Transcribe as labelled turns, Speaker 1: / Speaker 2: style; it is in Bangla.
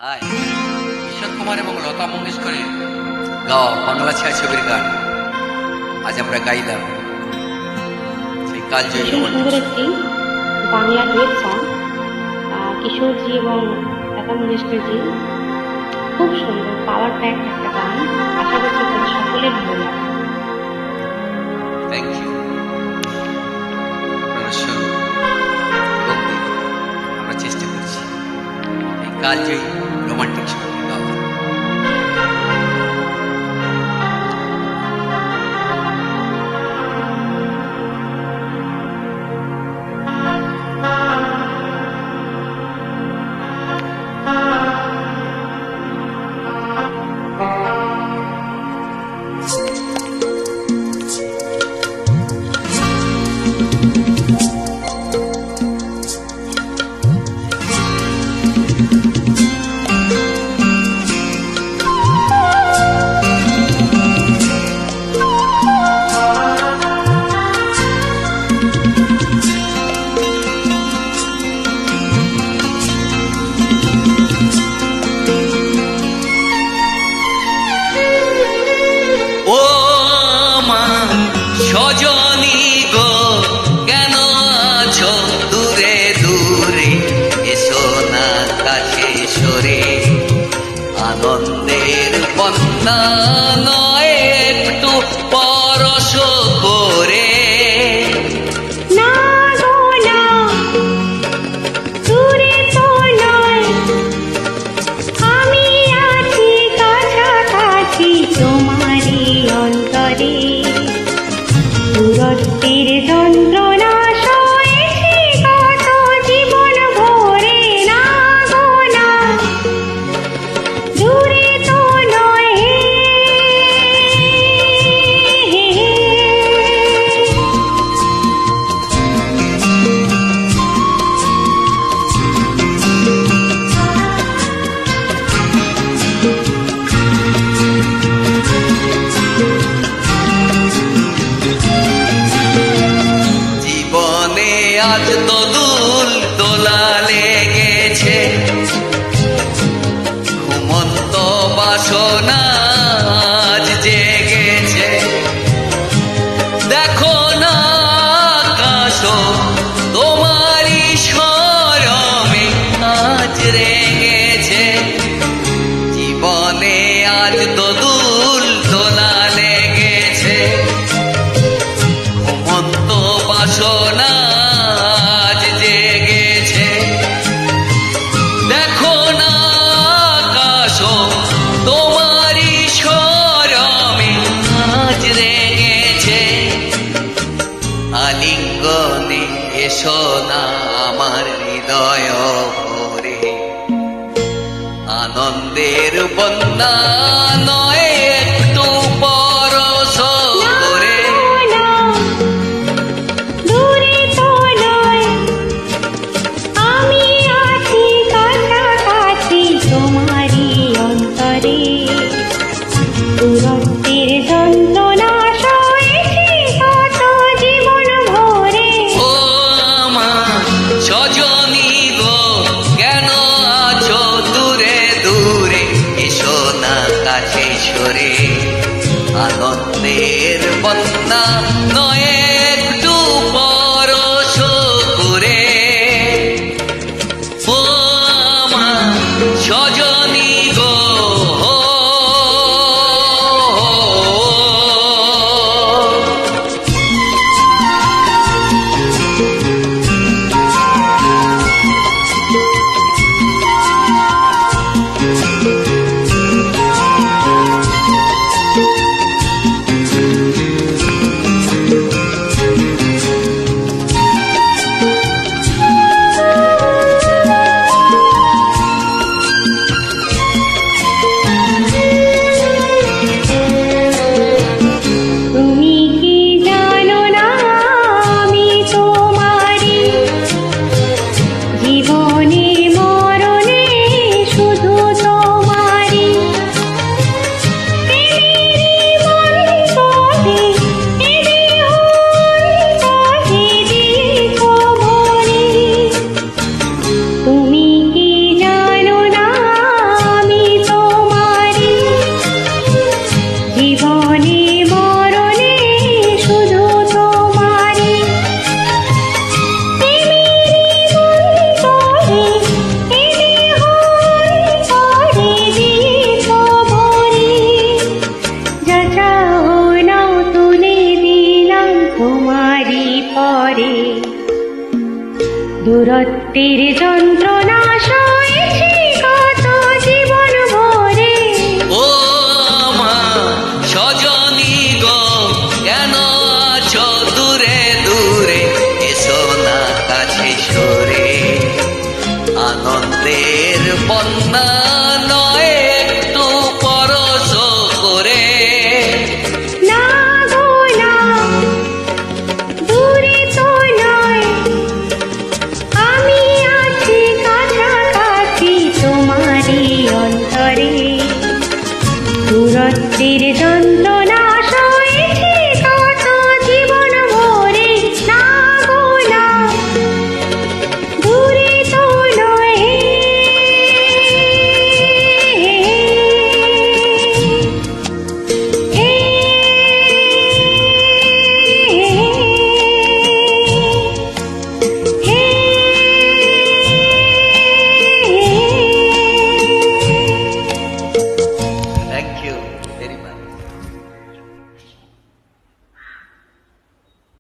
Speaker 1: হাই, কিশোর কুমার এবং লতা মঙ্গেশকরের গাওয়া বাংলা ছায়াছবির গান আজ আমরা গাইলাম সেই কালজয়ী
Speaker 2: ভীষণ সুন্দর একটি বাংলা ডুয়েট সং। কিশোরজি এবং লতা মঙ্গেশকরজি খুব সুন্দর পাওয়ার প্যাক একটা গান। আশা করছি আপনাদের সকলের ভালো লাগবে।
Speaker 1: Thank you. নমস্কার এবং আমরা চেষ্টা করছি এই কালজয়ী রোমান্টিক সঙ্গীত গাওয়া। সজনী গো কেন আছো দূরে দূরে, এসো না কাছে সরে। আনন্দের বন্যা নয় একটু পরশ করে।
Speaker 2: দূরত্বের যন্ত্রণা সয়েছি কত জীবন ভরে। না গো না, দূরে তো নয়।
Speaker 1: আজ তো দুল দোলা লেগেছে, ঘুমন্ত বাসনা আজ জেগেছে। দেখো না আকাশ তোমারই শরমে আজ রেগেছে। জীবনে আজ তো দুল দোলা লেগেছে, ঘুমন্ত বাসনা আলিঙ্গনে এসো না আমার হৃদয় ভরে। আনন্দের বন্যা নয় একটু পরশ করে।
Speaker 2: দূরে তো নয়, আমি আছি কাছাকাছি তোমারই অন্তরে। দূরত্বের যন্ত্রণা সয়েছি কত জীবন ভরে।
Speaker 1: ও আমার সজনী গো কেন আছো দূরে দূরে, এসো না কাছে সরে। আনন্দের বন্যা নয় একটু পরশ করে। ও আমার সজনী গো। নয় একটু পরশ করে।
Speaker 2: না গো না, দূরে তো নয়, আমি আছি কাছাকাছি তোমারই অন্তরে। দূরত্বের দ্বন্দ্ব